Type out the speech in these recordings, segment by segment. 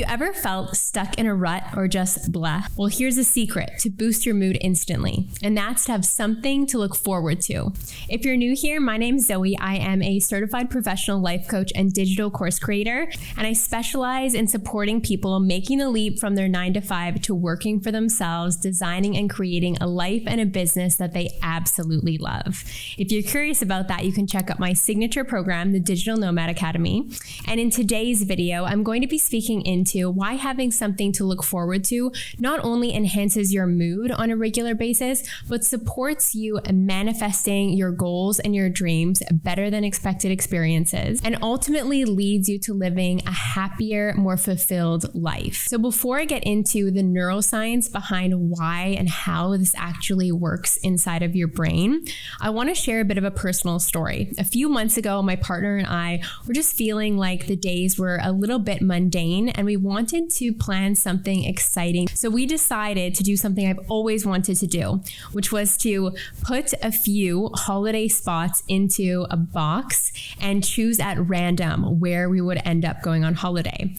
ever felt stuck in a rut or just blah? Well, here's a secret to boost your mood instantly, and that's to have something to look forward to. If you're new here, my name's Zoey. I am a certified professional life coach and digital course creator, and I specialize in supporting people making the leap from their 9-to-5 to working for themselves, designing and creating a life and a business that they absolutely love. If you're curious about that, you can check out my signature program, the Digital Nomad Academy. And in today's video, I'm going to be speaking into why having something to look forward to not only enhances your mood on a regular basis, but supports you in manifesting your goals and your dreams better than expected experiences, and ultimately leads you to living a happier, more fulfilled life. So before I get into the neuroscience behind why and how this actually works inside of your brain, I want to share a bit of a personal story. A few months ago, my partner and I were just feeling like the days were a little bit mundane, and we wanted to plan something exciting. So we decided to do something I've always wanted to do, which was to put a few holiday spots into a box and choose at random where we would end up going on holiday.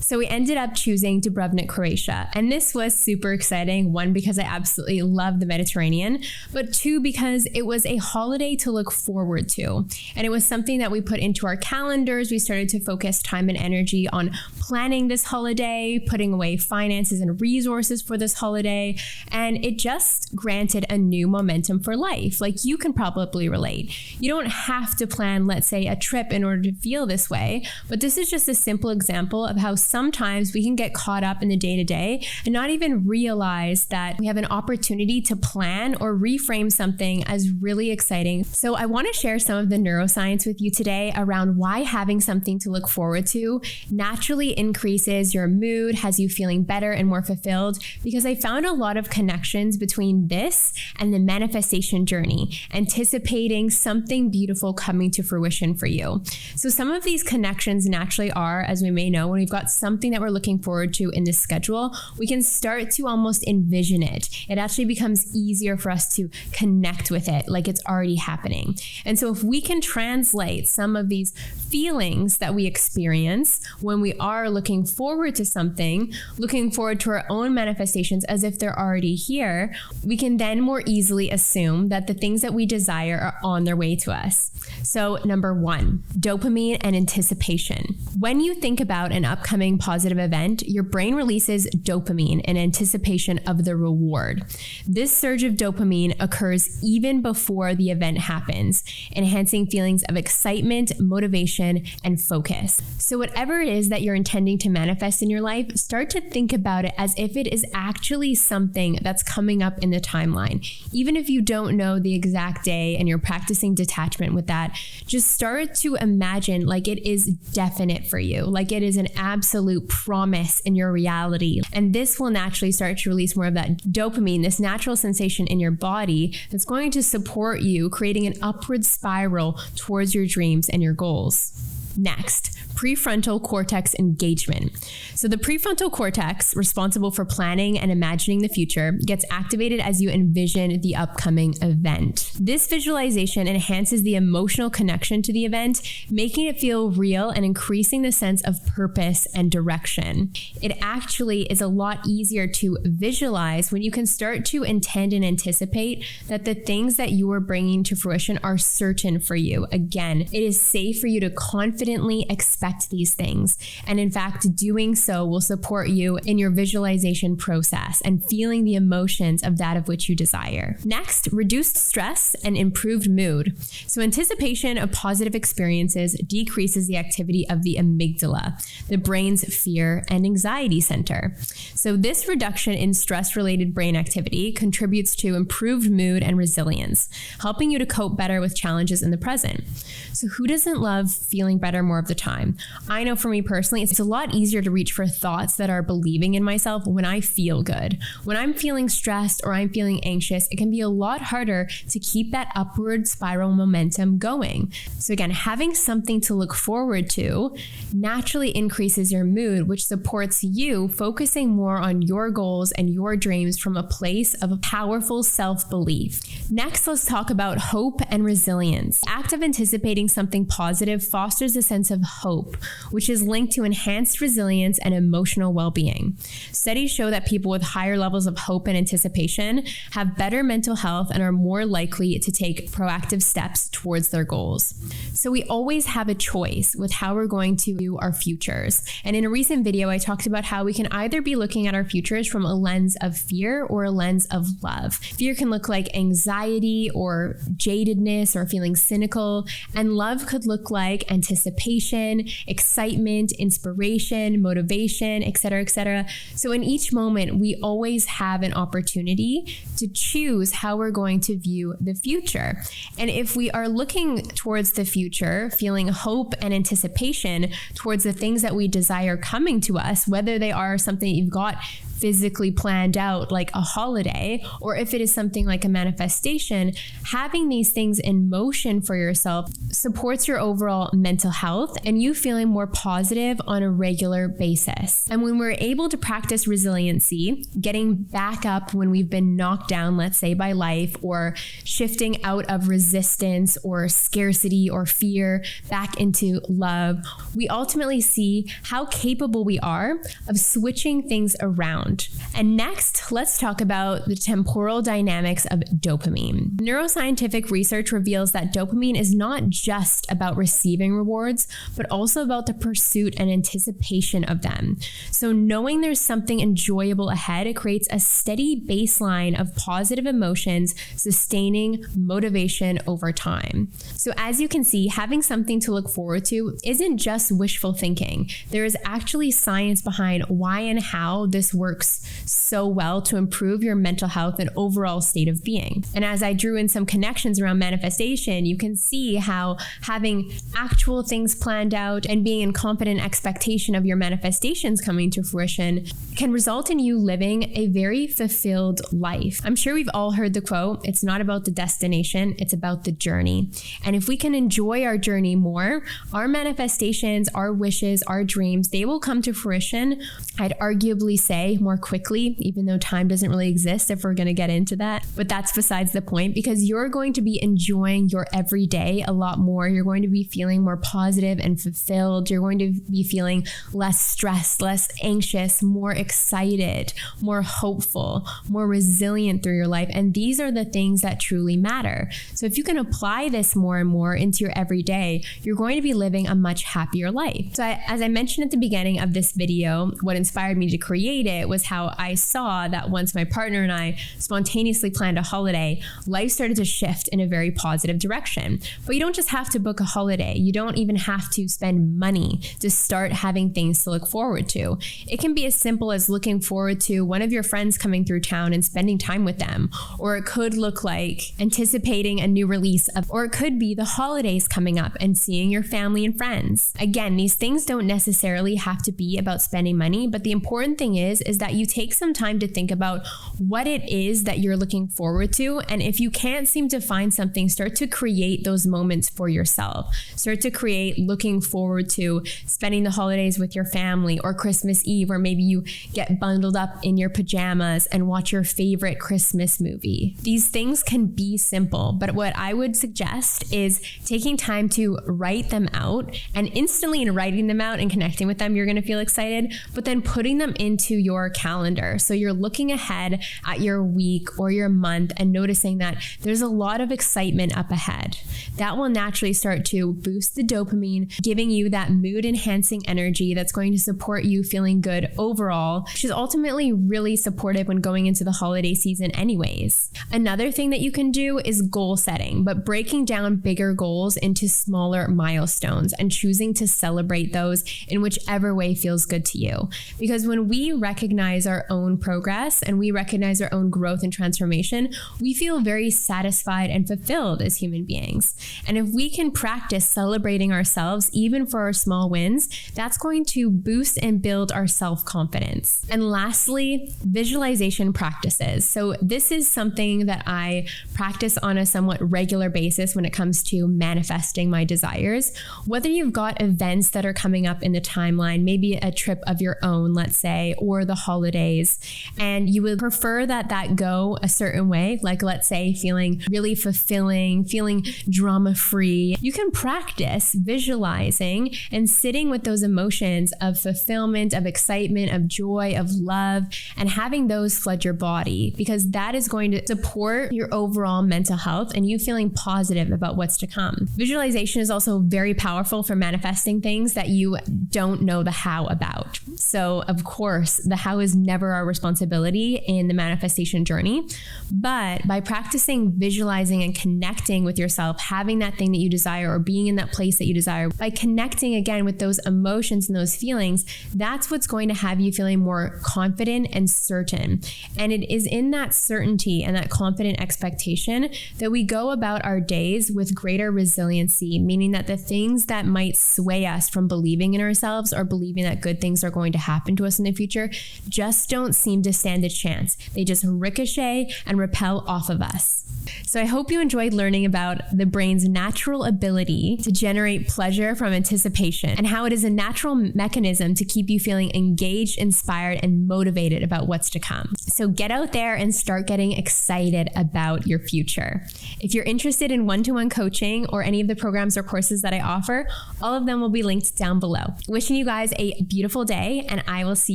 So we ended up choosing Dubrovnik, Croatia. And this was super exciting. One, because I absolutely love the Mediterranean, but two, because it was a holiday to look forward to. And it was something that we put into our calendars. We started to focus time and energy on planning this holiday, putting away finances and resources for this holiday. And it just granted a new momentum for life. Like, you can probably relate. You don't have to plan, let's say, a trip in order to feel this way, but this is just a simple example of how sometimes we can get caught up in the day-to-day and not even realize that we have an opportunity to plan or reframe something as really exciting. So I want to share some of the neuroscience with you today around why having something to look forward to naturally increases your mood, has you feeling better and more fulfilled, because I found a lot of connections between this and the manifestation journey, anticipating something beautiful coming to fruition for you. So some of these connections naturally are, as we may know, when we've got something that we're looking forward to in this schedule, we can start to almost envision it. It actually becomes easier for us to connect with it like it's already happening. And so if we can translate some of these feelings that we experience when we are looking forward to something, looking forward to our own manifestations as if they're already here, we can then more easily assume that the things that we desire are on their way to us. So number one, dopamine and anticipation. When you think about an upcoming positive event, your brain releases dopamine in anticipation of the reward. This surge of dopamine occurs even before the event happens, enhancing feelings of excitement, motivation, and focus. So whatever it is that you're intending to manifest in your life, start to think about it as if it is actually something that's coming up in the timeline. Even if you don't know the exact day and you're practicing detachment with that, just start to imagine like it is definite for you, like it is an absolute promise in your reality. And this will naturally start to release more of that dopamine, this natural sensation in your body that's going to support you, creating an upward spiral towards your dreams and your goals. Next, prefrontal cortex engagement. So the prefrontal cortex, responsible for planning and imagining the future, gets activated as you envision the upcoming event. This visualization enhances the emotional connection to the event, making it feel real and increasing the sense of purpose and direction. It actually is a lot easier to visualize when you can start to intend and anticipate that the things that you are bringing to fruition are certain for you. Again, it is safe for you to confidently expect these things. And in fact, doing so will support you in your visualization process and feeling the emotions of that of which you desire. Next, reduced stress and improved mood. So anticipation of positive experiences decreases the activity of the amygdala, the brain's fear and anxiety center. So this reduction in stress-related brain activity contributes to improved mood and resilience, helping you to cope better with challenges in the present. So who doesn't love feeling better more of the time? I know for me personally, it's a lot easier to reach for thoughts that are believing in myself when I feel good. When I'm feeling stressed or I'm feeling anxious, it can be a lot harder to keep that upward spiral momentum going. So again, having something to look forward to naturally increases your mood, which supports you focusing more on your goals and your dreams from a place of a powerful self-belief. Next, let's talk about hope and resilience. The act of anticipating something positive fosters a sense of hope hope, which is linked to enhanced resilience and emotional well-being. Studies show that people with higher levels of hope and anticipation have better mental health and are more likely to take proactive steps towards their goals. So we always have a choice with how we're going to view our futures. And in a recent video, I talked about how we can either be looking at our futures from a lens of fear or a lens of love. Fear can look like anxiety or jadedness or feeling cynical, and love could look like anticipation, excitement, inspiration, motivation, etc., etc. So in each moment, we always have an opportunity to choose how we're going to view the future. And if we are looking towards the future, feeling hope and anticipation towards the things that we desire coming to us, whether they are something you've got physically planned out like a holiday, or if it is something like a manifestation, having these things in motion for yourself supports your overall mental health and you feeling more positive on a regular basis. And when we're able to practice resiliency, getting back up when we've been knocked down, let's say by life, or shifting out of resistance or scarcity or fear back into love, we ultimately see how capable we are of switching things around. And next, let's talk about the temporal dynamics of dopamine. Neuroscientific research reveals that dopamine is not just about receiving rewards, but also about the pursuit and anticipation of them. So knowing there's something enjoyable ahead, it creates a steady baseline of positive emotions, sustaining motivation over time. So as you can see, having something to look forward to isn't just wishful thinking. There is actually science behind why and how this works so well to improve your mental health and overall state of being. And as I drew in some connections around manifestation, you can see how having actual things planned out and being in confident expectation of your manifestations coming to fruition can result in you living a very fulfilled life. I'm sure we've all heard the quote, "It's not about the destination, it's about the journey." And if we can enjoy our journey more, our manifestations, our wishes, our dreams, they will come to fruition, I'd arguably say, more quickly, even though time doesn't really exist if we're going to get into that. But that's besides the point, because you're going to be enjoying your everyday a lot more. You're going to be feeling more positive and fulfilled. You're going to be feeling less stressed, less anxious, more excited, more hopeful, more resilient through your life. And these are the things that truly matter. So if you can apply this more and more into your everyday, you're going to be living a much happier life. So as I mentioned at the beginning of this video, what inspired me to create it was how I saw that once my partner and I spontaneously planned a holiday, life started to shift in a very positive direction. But you don't just have to book a holiday. You don't even have to spend money to start having things to look forward to. It can be as simple as looking forward to one of your friends coming through town and spending time with them. Or it could look like anticipating a new release or it could be the holidays coming up and seeing your family and friends. Again, these things don't necessarily have to be about spending money, but the important thing is that you take some time to think about what it is that you're looking forward to. And if you can't seem to find something, start to create those moments for yourself. Start to create looking forward to spending the holidays with your family, or Christmas Eve, or maybe you get bundled up in your pajamas and watch your favorite Christmas movie. These things can be simple, but what I would suggest is taking time to write them out, and instantly in writing them out and connecting with them, you're going to feel excited, but then putting them into your calendar. So you're looking ahead at your week or your month and noticing that there's a lot of excitement up ahead. That will naturally start to boost the dopamine, giving you that mood enhancing energy that's going to support you feeling good overall, which is ultimately really supportive when going into the holiday season anyways. Another thing that you can do is goal setting, but breaking down bigger goals into smaller milestones and choosing to celebrate those in whichever way feels good to you. Because when we recognize our own progress and we recognize our own growth and transformation, we feel very satisfied and fulfilled as human beings. And if we can practice celebrating ourselves, even for our small wins, that's going to boost and build our self-confidence. And lastly, visualization practices. So this is something that I practice on a somewhat regular basis when it comes to manifesting my desires. Whether you've got events that are coming up in the timeline, maybe a trip of your own, let's say, or the holidays, and you would prefer that go a certain way, like let's say feeling really fulfilling, feeling drama-free, you can practice visualizing and sitting with those emotions of fulfillment, of excitement, of joy, of love, and having those flood your body, because that is going to support your overall mental health and you feeling positive about what's to come. Visualization is also very powerful for manifesting things that you don't know the how about. So of course, the how is never our responsibility in the manifestation journey, but by practicing visualizing and connecting with yourself, having that thing that you desire or being in that place that you desire, by connecting again with those emotions and those feelings, that's what's going to have you feeling more confident and certain. And it is in that certainty and that confident expectation that we go about our days with greater resiliency, meaning that the things that might sway us from believing in ourselves or believing that good things are going to happen to us in the future just don't seem to stand a chance. They just ricochet and repel off of us. So I hope you enjoyed learning about the brain's natural ability to generate pleasure from anticipation and how it is a natural mechanism to keep you feeling engaged, inspired, and motivated about what's to come. So get out there and start getting excited about your future. If you're interested in one-to-one coaching or any of the programs or courses that I offer, all of them will be linked down below. Wishing you guys a beautiful day, and I will see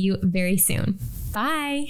you very soon. Bye.